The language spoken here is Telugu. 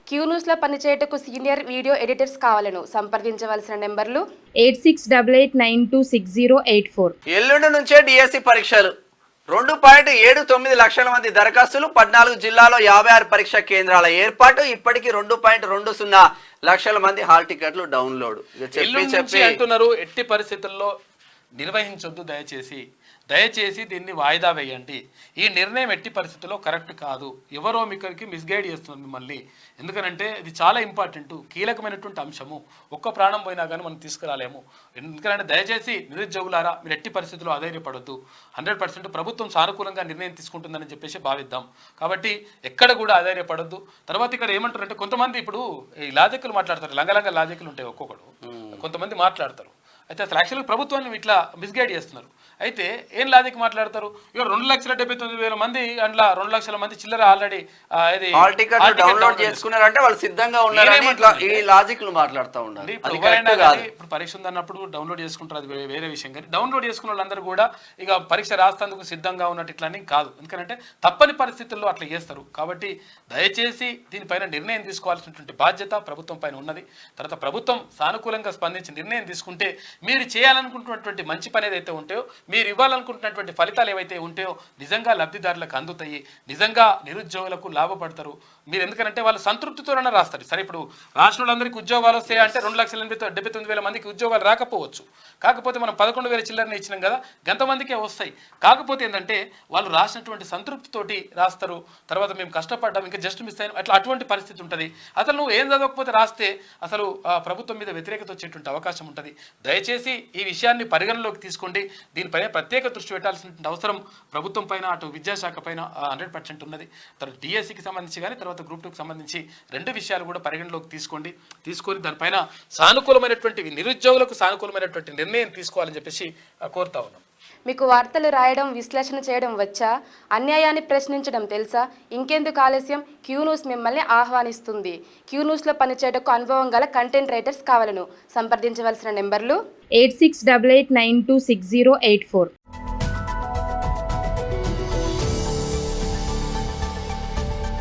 క్యూ న్యూస్లో పనిచేయటకు సీనియర్ వీడియో ఎడిటర్స్ కావాలను సంప్రదించవలసిన నెంబర్లు 8688960884. ఎల్లుండి నుంచే డిఎస్సి పరీక్షలు 2.79 లక్షల మంది దరఖాస్తులు 14 జిల్లాలో 56 పరీక్షా కేంద్రాల ఏర్పాటు ఇప్పటికి 2.20 లక్షల మంది హాల్ టికెట్లు డౌన్లోడ్ చెప్పి అంటున్నారు. ఎట్టి పరిస్థితుల్లో నిర్వహించొద్దు, దయచేసి దీన్ని వాయిదా వేయండి. ఈ నిర్ణయం ఎట్టి పరిస్థితుల్లో కరెక్ట్ కాదు. ఎవరో మీకరికి మిస్గైడ్ చేస్తున్నారు మిమ్మల్ని. ఎందుకనంటే ఇది చాలా ఇంపార్టెంట్, కీలకమైనటువంటి అంశము. ఒక్క ప్రాణం పోయినా కానీ మనం తీసుకురాలేము. ఎందుకంటే దయచేసి నిరుద్యోగులారా, మీరు ఎట్టి పరిస్థితుల్లో అధైర్యపడొద్దు. 100% ప్రభుత్వం సానుకూలంగా నిర్ణయం తీసుకుంటుందని చెప్పేసి భావిద్దాం. కాబట్టి ఎక్కడ కూడా అధైర్యపడొద్దు. తర్వాత ఇక్కడ ఏమంటారంటే కొంతమంది ఇప్పుడు ఈ లాజిక్లు మాట్లాడతారు, లంగ లాజిక్లు ఉంటాయి ఒక్కొక్కడు, కొంతమంది మాట్లాడతారు. అయితే అసలు యాక్చువల్గా ప్రభుత్వాన్ని ఇట్లా మిస్గైడ్ చేస్తున్నారు. అయితే ఏం లాజిక్ మాట్లాడతారు, ఇక 2,79,000 మంది అందులో 2 లక్షల మంది చిల్లర ఆల్రెడీ డౌన్లోడ్ చేసుకున్నారంటే వాళ్ళు సిద్ధంగా ఉన్నారని ఈ లాజిక్లు మాట్లాడుతూ ఉండాలి. ఇప్పుడు పరీక్ష ఉందన్నప్పుడు డౌన్లోడ్ చేసుకుంటారు, అది వేరే విషయం. కానీ డౌన్లోడ్ చేసుకున్న వాళ్ళందరూ కూడా ఇక పరీక్ష రాసేందుకు సిద్ధంగా ఉన్నట్టు ఇట్లని కాదు. ఎందుకంటే తప్పని పరిస్థితుల్లో అట్లా చేస్తారు. కాబట్టి దయచేసి దీనిపైన నిర్ణయం తీసుకోవాల్సినటువంటి బాధ్యత ప్రభుత్వం పైన ఉన్నది. తర్వాత ప్రభుత్వం సానుకూలంగా స్పందించి నిర్ణయం తీసుకుంటే మీరు చేయాలనుకుంటున్నటువంటి మంచి పని ఏదైతే ఉంటాయో, మీరు ఇవ్వాలనుకుంటున్నటువంటి ఫలితాలు ఏవైతే ఉంటాయో నిజంగా లబ్ధిదారులకు అందుతాయి, నిజంగా నిరుద్యోగులకు లాభపడతారు మీరు. ఎందుకంటే వాళ్ళు సంతృప్తితోనే రాస్తారు. సరే, ఇప్పుడు రాష్ట్రంలోందరికీ ఉద్యోగాలు వస్తాయి అంటే 2,79,000 మందికి ఉద్యోగాలు రాకపోవచ్చు. కాకపోతే మనం 11,000 చిల్లరని ఇచ్చినాం కదా, గంతమందికే వస్తాయి. కాకపోతే ఏంటంటే వాళ్ళు రాసినటువంటి సంతృప్తితోటి రాస్తారు. తర్వాత మేము కష్టపడ్డాం, ఇంకా జస్ట్ మిస్ అయినా అట్లా అటువంటి పరిస్థితి ఉంటుంది. అసలు నువ్వు ఏం చదవకపోతే రాస్తే అసలు ప్రభుత్వం మీద వ్యతిరేకత వచ్చేటువంటి అవకాశం ఉంటుంది. దయచేసి ఈ విషయాన్ని పరిగణలోకి తీసుకోండి. దీనిపైన ప్రత్యేక దృష్టి పెట్టాల్సినటువంటి అవసరం ప్రభుత్వం పైన, అటు విద్యాశాఖ పైన 100% ఉన్నది. తర్వాత డిఎస్సికి సంబంధించి కానీ తర్వాత గ్రూప్ 2కి సంబంధించి 2 విషయాలు కూడా పరిగణలోకి తీసుకొని దానిపైన సానుకూలమైనటువంటి నిరుద్యోగులకు సానుకూలమైనటువంటి నిర్ణయం తీసుకోవాలని చెప్పేసి కోరుతా ఉన్నాం. మీకు వార్తలు రాయడం, విశ్లేషణ చేయడం వచ్చా? అన్యాయాన్ని ప్రశ్నించడం తెలుసా? ఇంకెందుకు ఆలస్యం? క్యూ న్యూస్ మిమ్మల్ని ఆహ్వానిస్తుంది. క్యూ న్యూస్లో పనిచేయటకు అనుభవం గల కంటెంట్ రైటర్స్ కావాలను సంప్రదించవలసిన నెంబర్లు 8688960884.